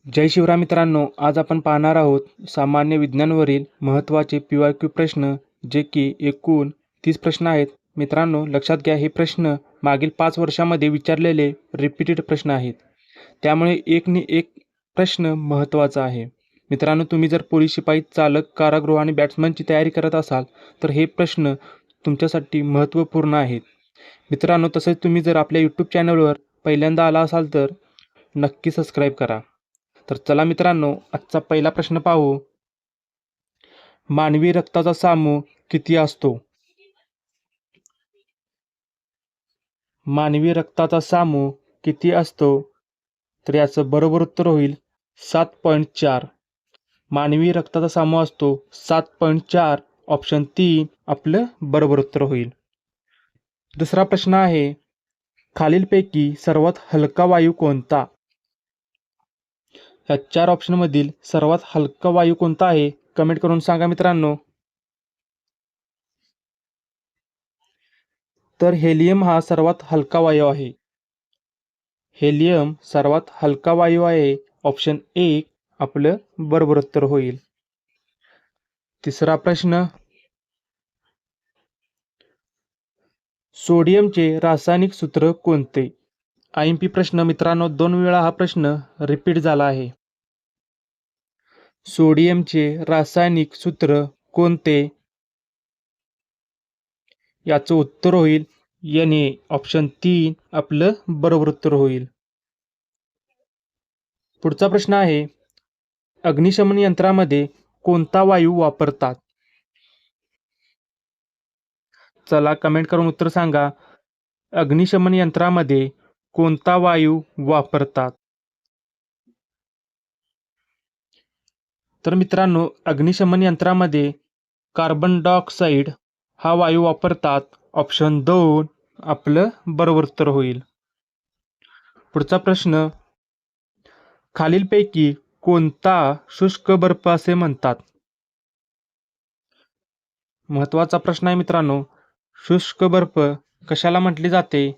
जय शिवराय मित्रांनो, आज आपण पाहणार आहोत सामान्य विज्ञानवरील महत्त्वाचे PYQ प्रश्न, जे की एकूण 30 प्रश्न आहेत. मित्रांनो, लक्षात घ्या, हे प्रश्न मागील 5 वर्षांमध्ये विचारलेले रिपीटेड प्रश्न आहेत. त्यामुळे एक प्रश्न महत्त्वाचा आहे. मित्रांनो, तुम्ही जर पोलीस, शिपाई, चालक, कारागृह आणि बॅट्समनची तयारी करत असाल तर हे प्रश्न तुमच्यासाठी महत्त्वपूर्ण आहेत. मित्रांनो, तसेच तुम्ही जर आपल्या यूट्यूब चॅनलवर पहिल्यांदा आला असाल तर नक्की सबस्क्राईब करा. तर चला मित्रांनो, आजचा पहिला प्रश्न पाहू. मानवी रक्ताचा सामू किती असतो? मानवी रक्ताचा सामू किती असतो? तर याचं बरोबर उत्तर होईल 7.4. मानवी रक्ताचा सामू असतो 7.4. ऑप्शन 3 आपलं बरोबर उत्तर होईल. दुसरा प्रश्न आहे, खालीलपैकी सर्वात हलका वायू कोणता? या 4 ऑप्शनमधील सर्वात हलका वायू कोणता आहे? कमेंट करून सांगा मित्रांनो. तर हेलियम हा सर्वात हलका वायू आहे. हेलियम सर्वात हलका वायू आहे. ऑप्शन 1 आपलं बरोबर उत्तर होईल. तिसरा प्रश्न, सोडियमचे रासायनिक सूत्र कोणते? IMP प्रश्न मित्रांनो, 2 वेळा हा प्रश्न रिपीट झाला आहे. सोडियमचे रासायनिक सूत्र कोणते? याचं उत्तर होईल Na. ऑप्शन 3 आपलं बरोबर उत्तर होईल. पुढचा प्रश्न आहे, अग्निशमन यंत्रामध्ये कोणता वायू वापरतात? चला कमेंट करून उत्तर सांगा. अग्निशमन यंत्रामध्ये कोणता वायू वापरतात? तर मित्रांनो, अग्निशमन यंत्रामध्ये कार्बन डायऑक्साईड हा वायू वापरतात. ऑप्शन 2 आपलं बरोबर उत्तर होईल. पुढचा प्रश्न, खालीलपैकी कोणता शुष्क बर्फ असे म्हणतात? महत्त्वाचा प्रश्न आहे मित्रांनो. शुष्क बर्फ कशाला म्हटले जाते?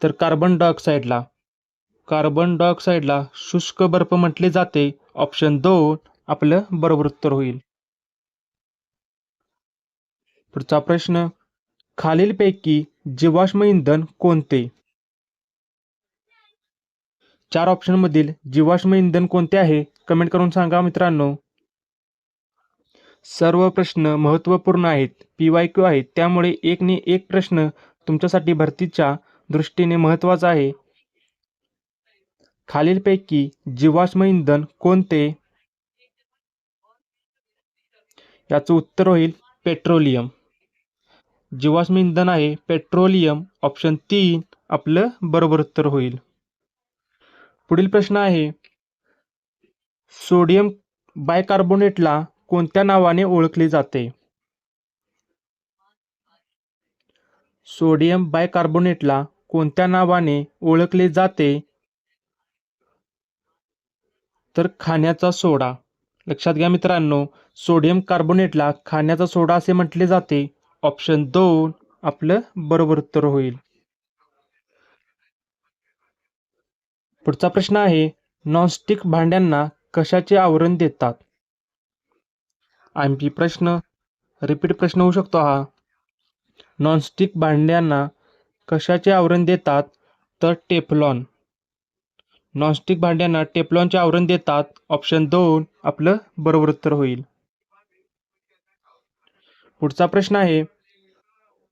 तर कार्बन डायऑक्साईडला. कार्बन डायऑक्साईडला शुष्क बर्फ म्हटले जाते. ऑप्शन 2 आपलं बरोबर उत्तर होईल. पुढचा प्रश्न, खालीलपैकी जीवाश्म इंधन कोणते? 4 ऑप्शनमधील जीवाश्म इंधन कोणते आहे? कमेंट करून सांगा मित्रांनो. सर्व प्रश्न महत्त्वपूर्ण आहेत, PYQ आहेत, त्यामुळे एक प्रश्न तुमच्यासाठी भरतीच्या दृष्टीने महत्त्वाचा आहे. खालीलपैकी जीवाश्म इंधन कोणते? याचं उत्तर होईल पेट्रोलियम. जीवाश्म इंधन आहे पेट्रोलियम. ऑप्शन 3 आपलं बरोबर उत्तर होईल. पुढील प्रश्न आहे, सोडियम बायकार्बोनेटला कोणत्या नावाने ओळखले जाते? सोडियम बायकार्बोनेटला कोणत्या नावाने ओळखले जाते? तर खाण्याचा सोडा. लक्षात घ्या मित्रांनो, सोडियम कार्बोनेटला खाण्याचा सोडा असे म्हटले जाते. ऑप्शन 2 आपलं बरोबर उत्तर होईल. पुढचा प्रश्न आहे, नॉनस्टिक भांड्यांना कशाचे आवरण देतात? IMP प्रश्न, रिपीट प्रश्न होऊ शकतो हा. नॉनस्टिक भांड्यांना कशाचे आवरण देतात? तर टेफ्लॉन. नॉनस्टिक भांड्यांना टेफ्लॉनचे आवरण देतात. ऑप्शन 2 आपलं बरोबर उत्तर होईल. पुढचा प्रश्न आहे,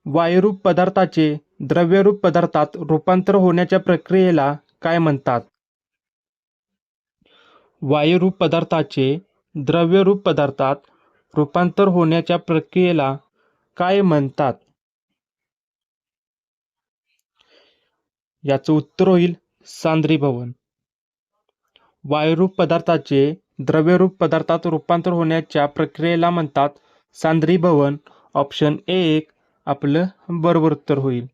वायुरूप पदार्थाचे द्रव्यरूप पदार्थात रूपांतर होण्याच्या प्रक्रियेला काय म्हणतात? वायुरूप पदार्थाचे द्रव्यरूप पदार्थात रूपांतर होण्याच्या प्रक्रियेला काय म्हणतात? याचं उत्तर होईल सांद्रीभवन. वायुरूप पदार्थाचे द्रव्यरूप पदार्थात रूपांतर होण्याच्या प्रक्रियेला म्हणतात सांद्रीभवन. ऑप्शन 1 आपलं बरोबर उत्तर होईल.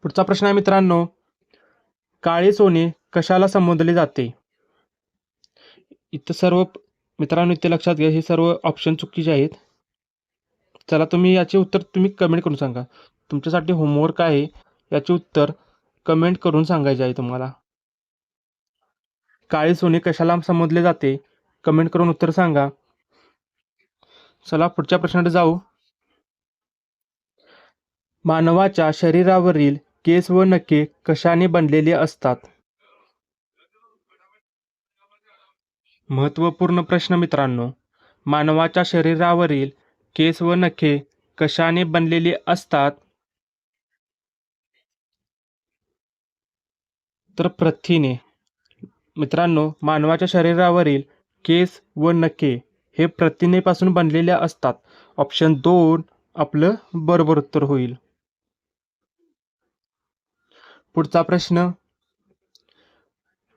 पुढचा प्रश्न आहे मित्रांनो, काळे सोने कशाला संबोधले जाते? इथं सर्व मित्रांनो, इथे लक्षात घ्या, हे सर्व ऑप्शन चुकीचे आहेत. चला तुम्ही याचे उत्तर कमेंट करून सांगा. तुमच्यासाठी होमवर्क आहे, याचे उत्तर कमेंट करून सांगायचे आहे तुम्हाला. काळे सोने कशाला संबोधले जाते? कमेंट करून उत्तर सांगा. चला पुढच्या प्रश्नाकडे जाऊ. मानवाच्या शरीरावरील केस व नखे कशाने बनलेले असतात? महत्त्वपूर्ण प्रश्न मित्रांनो. मानवाच्या शरीरावरील केस व नखे कशाने बनलेले असतात? तर प्रथिने. मित्रांनो, मानवाच्या शरीरावरील केस व नखे हे प्रथिनेपासून बनलेले असतात. ऑप्शन 2 आपलं बरोबर उत्तर होईल. पुढचा प्रश्न.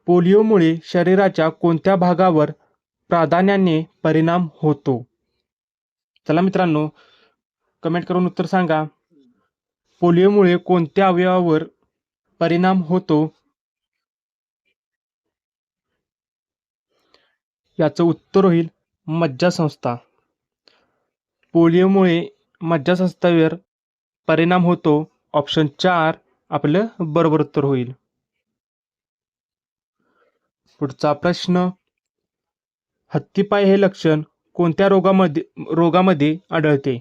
पोलिओमुळे शरीराच्या कोणत्या भागावर प्राधान्याने परिणाम होतो? चला मित्रांनो, कमेंट करून उत्तर सांगा. पोलिओमुळे कोणत्या अवयवावर परिणाम होतो? याचं उत्तर होईल मज्जासंस्था. पोलिओमुळे मज्जासंस्थेवर परिणाम होतो. ऑप्शन 4 आपलं बरोबर उत्तर होईल. पुढचा प्रश्न. हत्तीपाय हे लक्षण कोणत्या रोगामध्ये आढळते?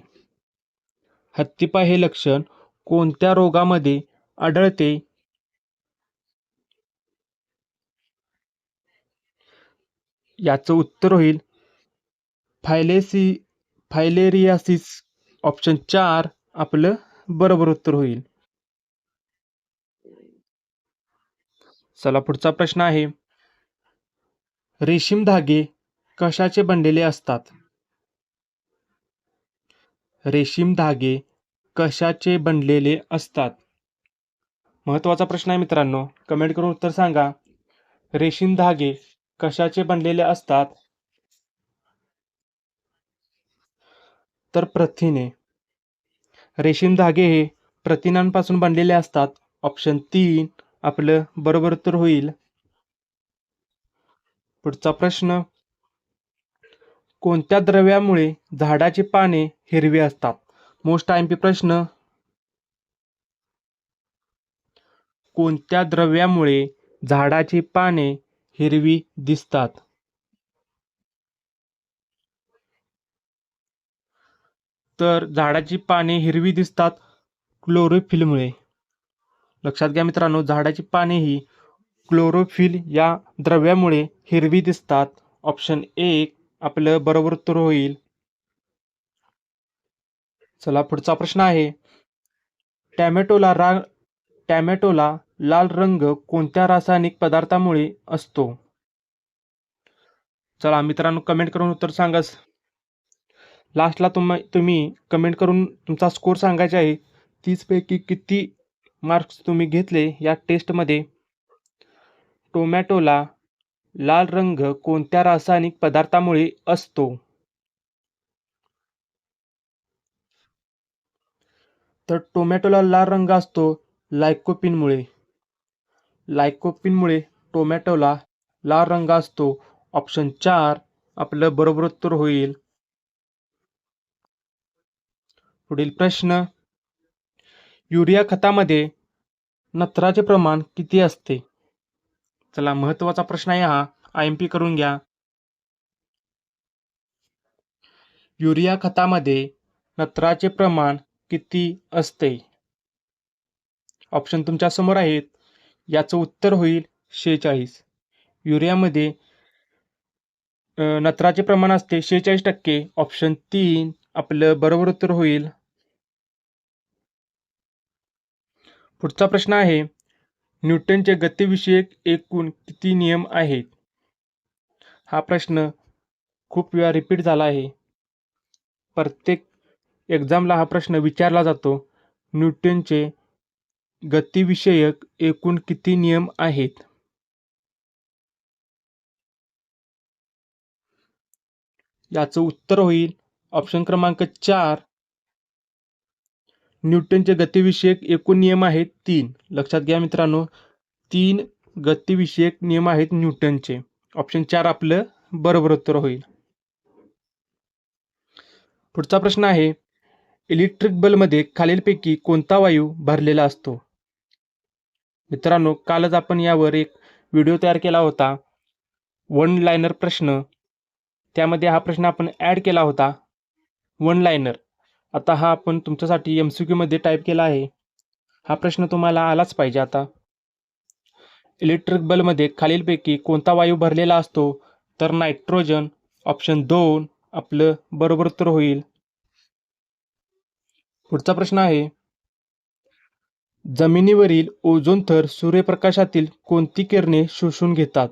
हत्तीपाय हे लक्षण कोणत्या रोगामध्ये आढळते? याचं उत्तर होईल फायलेरियासिस. ऑप्शन 4 आपलं बरोबर उत्तर होईल. चला पुढचा प्रश्न आहे. रेशीम धागे कशाचे बनलेले असतात? रेशीम धागे कशाचे बनलेले असतात? महत्त्वाचा प्रश्न आहे मित्रांनो. कमेंट करून उत्तर सांगा. रेशीम धागे कशाचे बनलेले असतात? तर प्रथिने. रेशीम धागे हे प्रथिनांपासून बनलेले असतात. ऑप्शन 3 आपलं बरोबर उत्तर होईल. पुढचा प्रश्न. कोणत्या द्रव्यामुळे झाडाची पाने हिरवी असतात? मोस्ट आयएमपी प्रश्न. कोणत्या द्रव्यामुळे झाडाची पाने हिरवी दिसतात? तर झाडाची पाने हिरवी दिसतात क्लोरोफिलमुळे. लक्षात घ्या मित्रांनो, झाडाची पाने ही क्लोरोफिल या द्रव्यामुळे हिरवी दिसतात. ऑप्शन 1 आपलं बरोबर उत्तर होईल. चला पुढचा प्रश्न आहे. टॅमॅटोला लाल रंग कोणत्या रासायनिक पदार्थामुळे असतो? चला मित्रांनो, कमेंट करून उत्तर सांगा. लास्टला तुम्ही कमेंट करून तुमचा स्कोर सांगायचा आहे. 30 पैकी किती मार्क्स तुम्ही घेतले या टेस्टमध्ये. टोमॅटोला लाल रंग कोणत्या रासायनिक पदार्थामुळे असतो? तर टोमॅटोला लाल रंग असतो लायकोपिनमुळे. लायकोपिनमुळे टोमॅटोला लाल रंग असतो. ऑप्शन 4 आपलं बरोबर उत्तर होईल. पुढील प्रश्न. युरिया खतामध्ये नत्राचे प्रमाण किती असते? चला, महत्त्वाचा प्रश्न आहे हा. आयएमपी करून घ्या. युरिया खतामध्ये नत्राचे प्रमाण किती असते? ऑप्शन तुमच्या समोर आहेत. याचं उत्तर होईल 46. युरियामध्ये नत्राचे प्रमाण असते 46%. ऑप्शन 3 आपलं बरोबर उत्तर होईल. पुढचा प्रश्न आहे. न्यूटनचे गतिविषयक एकूण किती नियम आहेत? हा प्रश्न खूप वेळा रिपीट झाला आहे. प्रत्येक एक्झामला हा प्रश्न विचारला जातो. न्यूटनचे गतिविषयक एकूण किती नियम आहेत? याचं उत्तर होईल ऑप्शन क्रमांक 4. न्यूटनचे गतिविषयक एकूण नियम आहेत 3. लक्षात घ्या मित्रांनो, 3 गतिविषयक नियम आहेत न्यूटनचे. ऑप्शन 4 आपलं बरोबर उत्तर होईल. पुढचा प्रश्न आहे. इलेक्ट्रिक बल्बमध्ये खालीलपैकी कोणता वायू भरलेला असतो? मित्रांनो, कालच आपण यावर एक व्हिडिओ तयार केला होता. वन लायनर प्रश्न, त्यामध्ये हा प्रश्न आपण ॲड केला होता, वन लायनर. आता हा आपण तुमच्यासाठी MCQ मध्ये टाईप केला आहे. हा प्रश्न तुम्हाला आलाच पाहिजे. आता इलेक्ट्रिक बल्बमध्ये खालीलपैकी कोणता वायू भरलेला असतो? तर नायट्रोजन. ऑप्शन 2 आपलं बरोबर उत्तर होईल. पुढचा प्रश्न आहे, जमिनीवरील ओझोन थर सूर्यप्रकाशातील कोणती किरणे शोषून घेतात?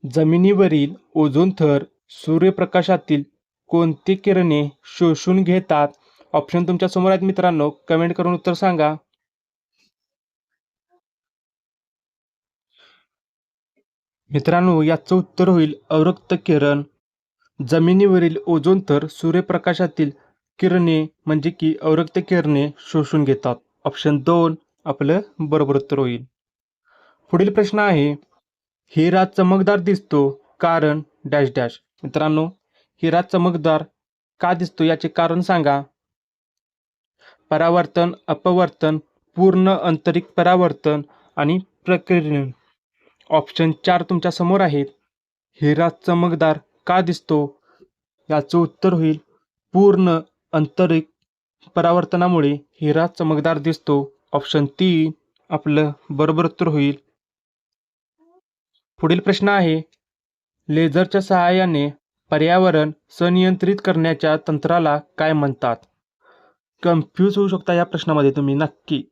जमिनीवरील ओझोन थर सूर्यप्रकाशातील कोणती किरणे शोषून घेतात? ऑप्शन तुमच्या समोर आहेत मित्रांनो, कमेंट करून उत्तर सांगा. मित्रांनो, याचं उत्तर होईल अवरक्त किरण. जमिनीवरील ओझोन थर सूर्यप्रकाशातील किरणे म्हणजे की अवरक्त किरणे शोषून घेतात. ऑप्शन 2 आपलं बरोबर उत्तर होईल. पुढील प्रश्न आहे, हिरा चमकदार दिसतो कारण डॅश डॅश. मित्रांनो, हिरा चमकदार का दिसतो याचे कारण सांगा. परावर्तन, अपवर्तन, पूर्ण आंतरिक परावर्तन आणि प्रकिरण. ऑप्शन 4 तुमच्या समोर आहेत. हिरा चमकदार का दिसतो याचं उत्तर होईल पूर्ण आंतरिक परावर्तनामुळे हिरा चमकदार दिसतो. ऑप्शन 3 आपलं बरोबर उत्तर होईल. पुढील प्रश्न आहे, लेझरच्या सहाय्याने पर्यावरण संनियंत्रित करण्याच्या तंत्राला काय म्हणतात? कन्फ्यूज होऊ शकता या प्रश्नामध्ये तुम्ही नक्की.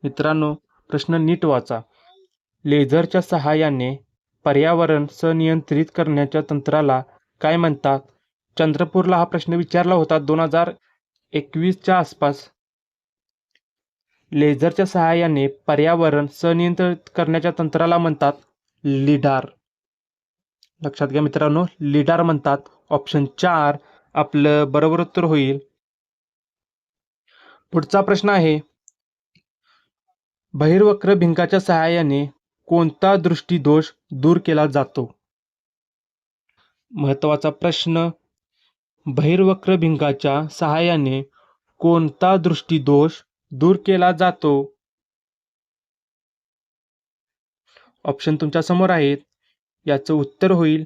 मित्रांनो, प्रश्न नीट वाचा. लेझरच्या सहाय्याने पर्यावरण संनियंत्रित करण्याच्या तंत्राला काय म्हणतात? चंद्रपूरला हा प्रश्न विचारला होता 2021च्या आसपास. लेझरच्या सहाय्याने पर्यावरण संनियंत्रित करण्याच्या तंत्राला म्हणतात लिडार. लक्षात घ्या मित्रांनो, लिडार म्हणतात. ऑप्शन 4 आपलं बरोबर उत्तर होईल. पुढचा प्रश्न आहे, बहिर्वक्र भिंगाच्या सहाय्याने कोणता दृष्टिदोष दूर केला जातो? महत्त्वाचा प्रश्न, बहिर्वक्र भिंगाच्या सहाय्याने कोणता दृष्टिदोष दूर केला जातो? ऑप्शन तुमच्या समोर आहेत. याचं उत्तर होईल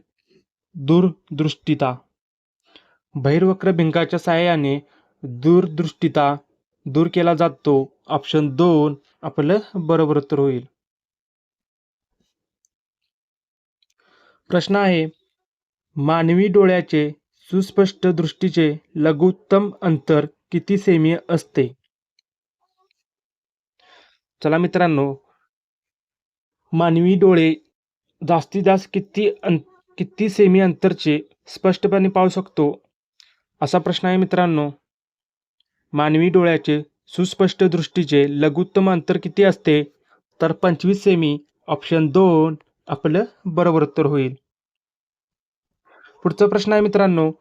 दूरदृष्टिता. बहिर्वक्र भिंगाच्या सहाय्याने दूरदृष्टिता दूर केला जातो. ऑप्शन 2 आपलं बरोबर उत्तर होईल. प्रश्न आहे, मानवी डोळ्याचे सुस्पष्ट दृष्टीचे लघुत्तम अंतर किती सेमी असते? चला मित्रांनो, मानवी डोळे जास्तीत जास्त किती सेमी अंतरचे स्पष्टपणे पाहू शकतो असा प्रश्न आहे मित्रांनो. मानवी डोळ्याचे सुस्पष्ट दृष्टीचे लघुत्तम अंतर किती असते? तर 25 सेमी. ऑप्शन 2 आपलं बरोबर उत्तर होईल. पुढचा प्रश्न आहे मित्रांनो,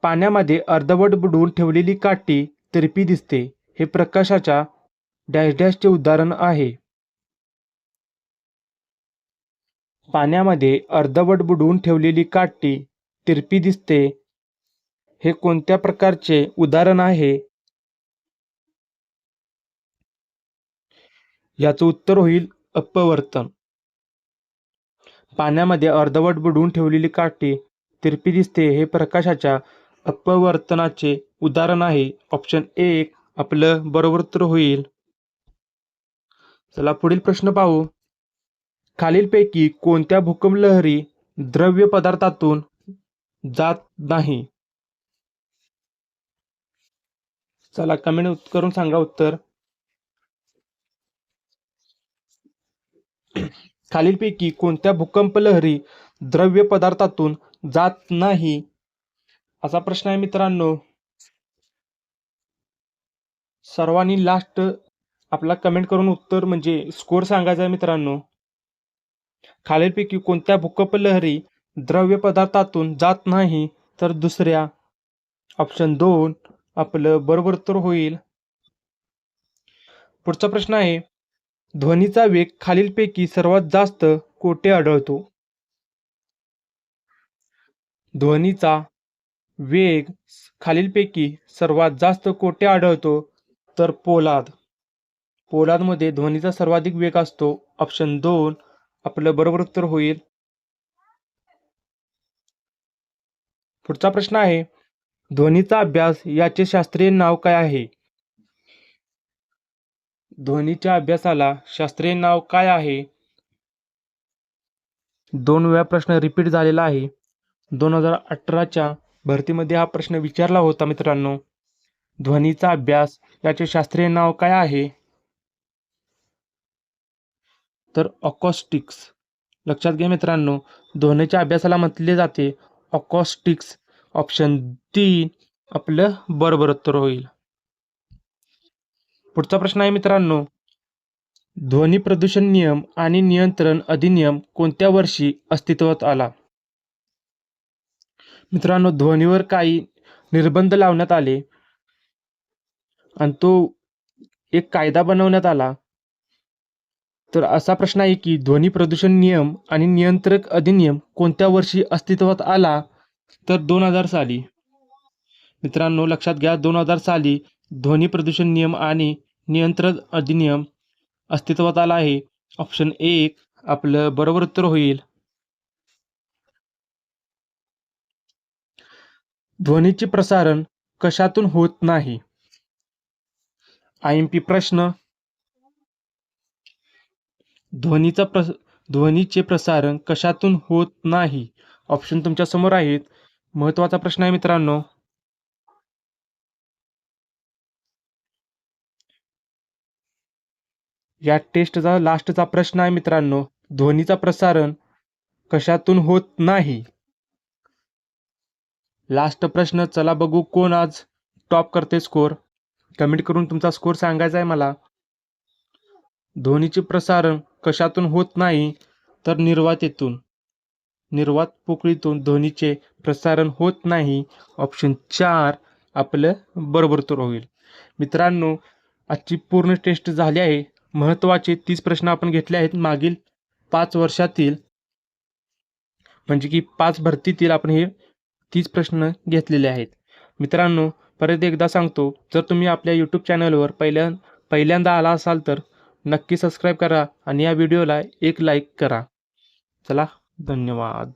पाण्यामध्ये अर्धवट बुडवून ठेवलेली काठी तिरपी दिसते, हे प्रकाशाच्या डॅश डॅशचे उदाहरण आहे. पाण्यामध्ये अर्धवट बुडवून ठेवलेली काठी तिरपी दिसते, हे कोणत्या प्रकारचे उदाहरण आहे? याचं उत्तर होईल अपवर्तन. पाण्यामध्ये अर्धवट बुडवून ठेवलेली काठी तिरपी दिसते, हे प्रकाशाच्या अपवर्तनाचे उदाहरण आहे. ऑप्शन 1 आपलं बरोबर उत्तर होईल. चला पुढील प्रश्न पाहू. खालीलपैकी कोणत्या भूकंप लहरी द्रव्य पदार्थातून जात नाही? चला कमेंट करून सांगा उत्तर. खालीलपैकी कोणत्या भूकंप लहरी द्रव्य पदार्थातून जात नाही असा प्रश्न आहे मित्रांनो. सर्वांनी लास्ट आपला कमेंट करून उत्तर म्हणजे स्कोर सांगायचा आहे मित्रांनो. खालीलपैकी कोणत्या भूकंप लहरी द्रव्य पदार्थातून जात नाही? तर दुसऱ्या. ऑप्शन 2 आपलं बरोबर उत्तर होईल. पुढचा प्रश्न आहे, ध्वनीचा वेग खालीलपैकी सर्वात जास्त कोठे आढळतो? ध्वनीचा वेग खालीलपैकी सर्वात जास्त कोठे आढळतो? तर पोलाद. पोलादमध्ये ध्वनीचा सर्वाधिक वेग असतो. ऑप्शन 2 आपलं बरोबर उत्तर होईल. पुढचा प्रश्न आहे, ध्वनीचा अभ्यास याचे शास्त्रीय नाव काय आहे? ध्वनीच्या अभ्यासाला शास्त्रीय नाव काय आहे? 2 वेळा प्रश्न रिपीट झालेला आहे. 2018च्या भरतीमध्ये हा प्रश्न विचारला होता मित्रांनो. ध्वनीचा अभ्यास याचे शास्त्रीय नाव काय आहे? तर अकॉस्टिक्स. लक्षात घ्या मित्रांनो, ध्वनीच्या अभ्यासाला म्हटले जाते अकॉस्टिक्स. ऑप्शन 3 आपलं बरोबर उत्तर होईल. पुढचा प्रश्न आहे मित्रांनो, ध्वनी प्रदूषण नियम आणि नियंत्रण अधिनियम कोणत्या वर्षी अस्तित्वात आला? मित्रांनो, ध्वनीवर काही निर्बंध लावण्यात आले आणि तो एक कायदा बनवण्यात आला. तर असा प्रश्न आहे की ध्वनी प्रदूषण नियम आणि नियंत्रक अधिनियम कोणत्या वर्षी अस्तित्वात आला? तर 2000 साली. मित्रांनो लक्षात घ्या, 2000 साली ध्वनी प्रदूषण नियम आणि नियंत्रण अधिनियम अस्तित्वात आला आहे. ऑप्शन 1 आपलं बरोबर उत्तर होईल. ध्वनीचे प्रसारण कशातून होत नाही? IMP प्रश्न. ध्वनीचे प्रसारण कशातून होत नाही? ऑप्शन तुमच्या समोर आहेत. महत्त्वाचा प्रश्न आहे मित्रांनो. या टेस्टचा लास्टचा प्रश्न आहे मित्रांनो, ध्वनीचा प्रसारण कशातून होत नाही? लास्ट प्रश्न. चला बघू कोण आज टॉप करते स्कोर. कमेंट करून तुमचा स्कोर सांगायचा आहे मला. ध्वनीचे प्रसारण कशातून होत नाही? तर निर्वात पोकळीतून ध्वनीचे प्रसारण होत नाही. ऑप्शन 4 आपलं बरोबर उत्तर होईल. मित्रांनो आजची पूर्ण टेस्ट झाली आहे. महत्त्वाचे 30 प्रश्न आपण घेतले आहेत मागील 5 वर्षातील, म्हणजे की 5 भरतीतील आपण हे 30 प्रश्न घेतलेले आहेत. मित्रांनो परत एकदा सांगतो, जर तुम्ही आपल्या यूट्यूब चॅनलवर पहिल्यांदा आला असाल तर नक्की सबस्क्राईब करा आणि या व्हिडिओला एक लाईक करा. चला धन्यवाद.